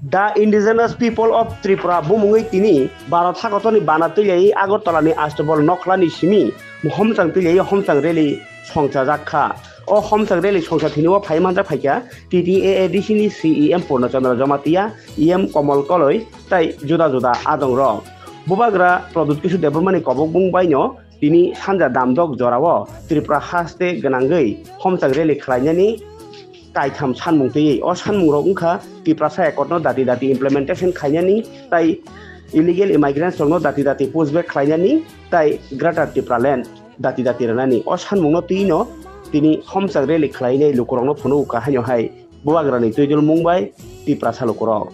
The indigenous people of Tripura bumungui tini Bharat Hakotoni banatuyai Agartalani Astobol Noklani Simi Homsang Tilai Homsang Reli Songcha Jakha O Homsang Reli Songcha Tiniwa Paimanja Paika TTA Dishini CEM Purnachandra Jamatia EM Komol Koloi Tai Juda Juda Adong Ro Bubagra Product Kisu Development Kobok Bungbaino Tini Sanja Damdog Jorawo Tripura Haste Ganangai Homsang Reli Klanyani Kaitham Sanmung Ti or Sanmung Rongka Tiprasa Ekotno Dati implementation Kanyani Tai illegal immigrants no Dati postback Kanyani Tai Grata Tipraland Dati Ranani or Sanmung Tino Tini Homsang Reli Kline Lukorno Punuka Hanyo Hai Buagrani Tujul Mumbai Tiprasa Lukoro.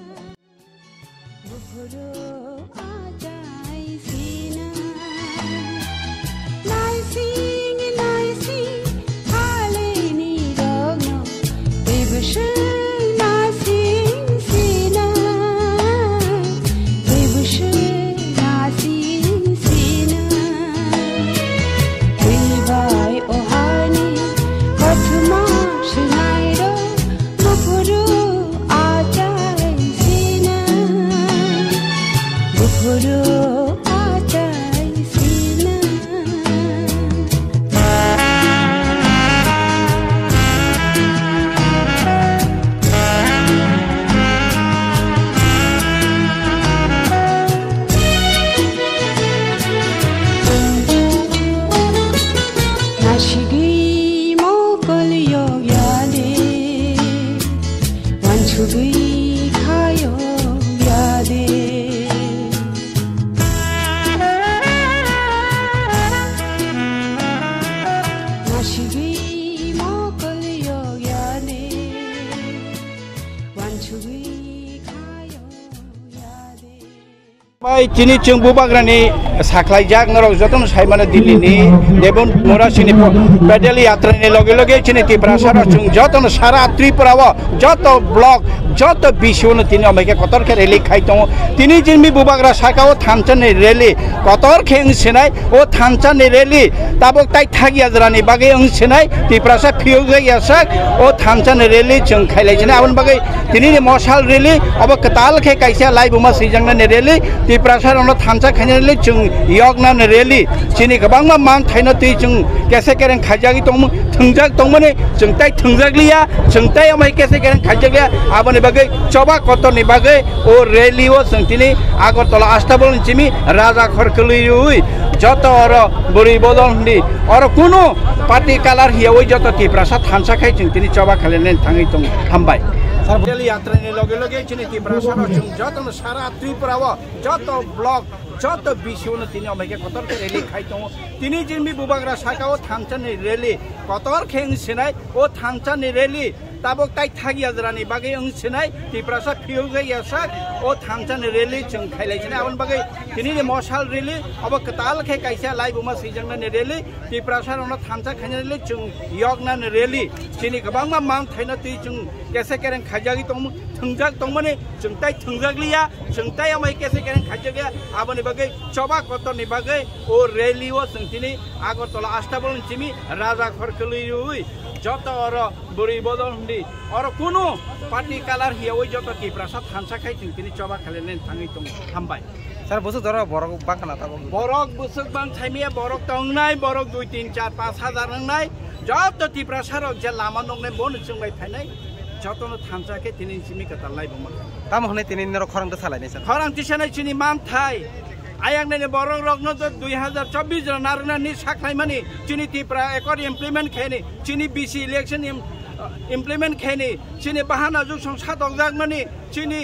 Chini chung bubagrani saklai jak narok joton saimana Delhi ni Devon Mora sini pedal yatra ni loge chini Tiprasara chung joton sara Tripura wa joto block joto bishun tini ameke kotor ke rally khaitong tini jinmi bubagra sakao thamchan ni rally kotor kheng sinai o thamchan ni rally tabok tai thagi ajrani bagai ang sinai Tiprasa phiu ge yasak o thamchan ni rally chung khailai sinai abon bagai tini ni moshal rally abo katal khe kaisa live buma sijangna ni rally Tiprasa ono thamcha khainali chung yogna ni rally chini gabangma mang thaina ti chung kese keren khajagi tong thungjak tongmane chung tai thungjaglia chung tai amai kese keren khajaglia aboni bagai choba kotor ni bagai o rally o sangtini Agartala Astobol chimi Raja Khorkului joto oro buri bodon ni oro kuno party color hiya oi joto Tiprasa thamcha khai chung tini choba khalen thangai tong hambai Pedal yatra ni loge chini Tiprasa chung joto sara Tripura wa joto block joto bishun tini ameke kotor ke rally khaitong tini jinmi bubagra sakao thamchan ni rally kotor kheng sinai o thamchan ni rally tabok tai thagi ajrani bagai ang sinai Tiprasa phiu ge yasak o thamchan ni rally chung khailai sinai abon bagai tini ni moshal rally abo katal khe kaisa live buma sijangna ni rally Tiprasa ono thamcha khainali chung yogna ni rally chini gabangma mang thaina ti chung kese keren khajagi tong thungjak tongmane chung tai thungjaglia chung tai amai kese keren khajagya aboni bagai choba kotor ni bagai o rally o sangtini Agartala Astobol chimi Raja Khorkului joto oro buri bodon di oro kuno party color hiya oi joto Tiprasa thamcha khai tini choba khalen thangai tong hambai sir busuk dora borok bang kana ta borok busuk bang thaimia borok tongnai borok 2 3 4 5 hazar nangnai joto Tiprasa ro je lama nongnai bon chungbai thainai joto no thamcha ke tini chimi katalai buma tam hone tini nero khorang ta salai nei sir khorang tisanai chini mam thai ayang ne borok rok no 2024 jon narna ni saklai mani chini Tripura ekor implement kheni chini BC election implement kheni chini bahana ju song sadok jak mani chini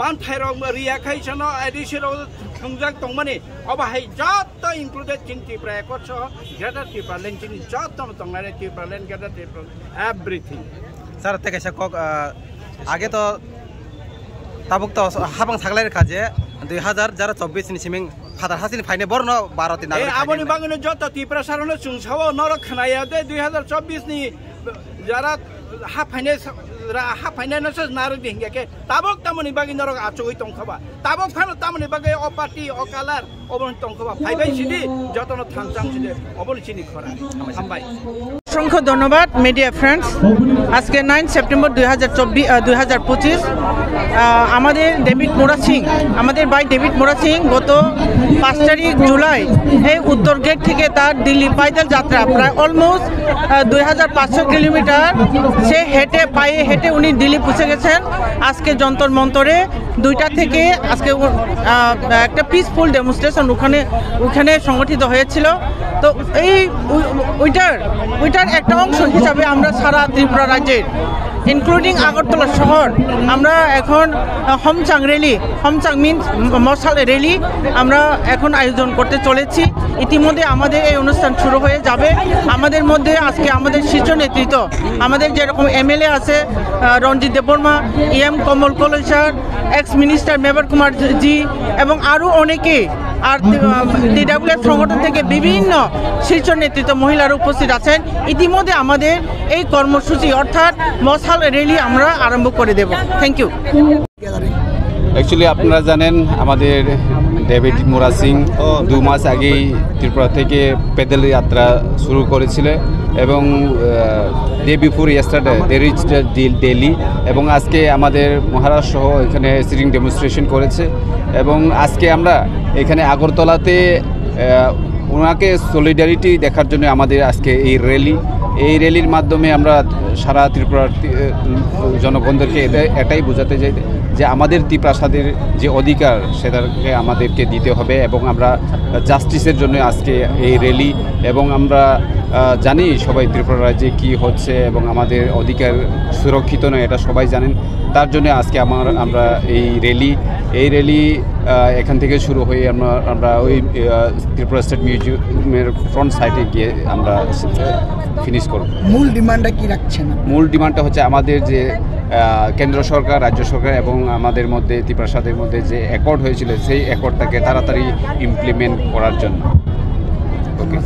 man thai rok ria khai chano additional thungjak tongmani aba hai joto included chini Tripura ekor so greater Tripura land chini joto tongnai Tripura land greater Tripura everything sir te kaisa kok age to tabuk to habang saklai kaje 2024 ni siming khadar hasin faine borno 12 tin aboni bangno joto Tiprasa no chungsawo norok khnaya de 2024 ni jara ha faine no sas naru dingya ke tabok tamoni bagi norok achoi tongkhaba tabok phano tamoni bagi o party o color obon tongkhaba phaibai sidi joto no thangchang sidi obon chini khora hambai অসংখ্য ধন্যবাদ media friends. আজকে 9 September 2025 আমাদের David মোরা সিং, আমাদের ভাই David মোরা সিং গত 5 তারিখ জুলাই এই উত্তর গেট থেকে তার দিল্লি পাইদল যাত্রা প্রায় অলমোস্ট 2500 কিলোমিটার সে পায়ে হেঁটে উনি দিল্লি পৌঁছে গেছেন। আজকে যন্তর মন্তরে 2টা থেকে আজকে একটা পিসফুল ডেমনস্ট্রেশন ওখানে সংগঠিত হয়েছিল। তো এই ওইটার একটা অংশ হিসাবে আমরা সারা ত্রিপুরা রাজ্যের ইনক্লুডিং আগরতলা শহর আমরা এখন হোমচাং মিন্স মশাল র্যালি আমরা এখন আয়োজন করতে চলেছি। ইতিমধ্যে আমাদের এই অনুষ্ঠান শুরু হয়ে যাবে। আমাদের মধ্যে আজকে আমাদের শীর্ষ নেতৃত্ব, আমাদের যেরকম এমএলএ আছে রঞ্জিত দেববর্মা, এম কমল কলেচার, এক্স মিনিস্টার মেবার কুমার জি এবং আরও অনেকে, আর DWF সংগঠন থেকে বিভিন্ন শীর্ষ নেতৃত্ব মহিলারা উপস্থিত আছেন। ইতিমধ্যে আমাদের এই কর্মসূচি অর্থাৎ মশাল র্যালি আমরা আরম্ভ করে দেব। Thank you. অ্যাকচুয়ালি আপনারা জানেন আমাদের ডেভিড মোরা সিং 2 মাস আগেই ত্রিপুরা থেকে পেদল যাত্রা শুরু করেছিল এবং ডে বিফোর ইয়েস্টারডে দে রিচড দিল্লি এবং আজকে আমাদের মহারাষ্ট্র সহ এখানে সিটিং ডেমনস্ট্রেশন করেছে এবং আজকে আমরা এখানে আগরতলাতে ওনাকে সলিডারিটি দেখার জন্য আমাদের আজকে এই র্যালির মাধ্যমে আমরা সারা ত্রিপুরার জনগণদেরকে এটাই বোঝাতে চাই যে আমাদের ত্রিপ্রাসাদের যে অধিকার সেটাকে আমাদেরকে দিতে হবে এবং আমরা জাস্টিসের জন্য আজকে এই র্যালি এবং আমরা জানি সবাই ত্রিপুরা রাজ্যে কী হচ্ছে এবং আমাদের অধিকার সুরক্ষিত নয় এটা সবাই জানেন। তার জন্য আজকে আমরা এই র্যালি এখান থেকে শুরু হয়ে আমরা ওই ত্রিপুরা স্টেট মিউজিয়ামের ফ্রন্ট সাইডে গিয়ে আমরা ফিনিশ করব। মূল ডিমান্ডটা কি রাখছেন? মূল ডিমান্ডটা হচ্ছে আমাদের যে কেন্দ্র সরকার, রাজ্য সরকার এবং আমাদের মধ্যে ত্রিপ্রাসাদের মধ্যে যে অ্যাকর্ড হয়েছিল সেই অ্যাকর্ডটাকে তাড়াতাড়ি ইমপ্লিমেন্ট করার জন্য। ওকে।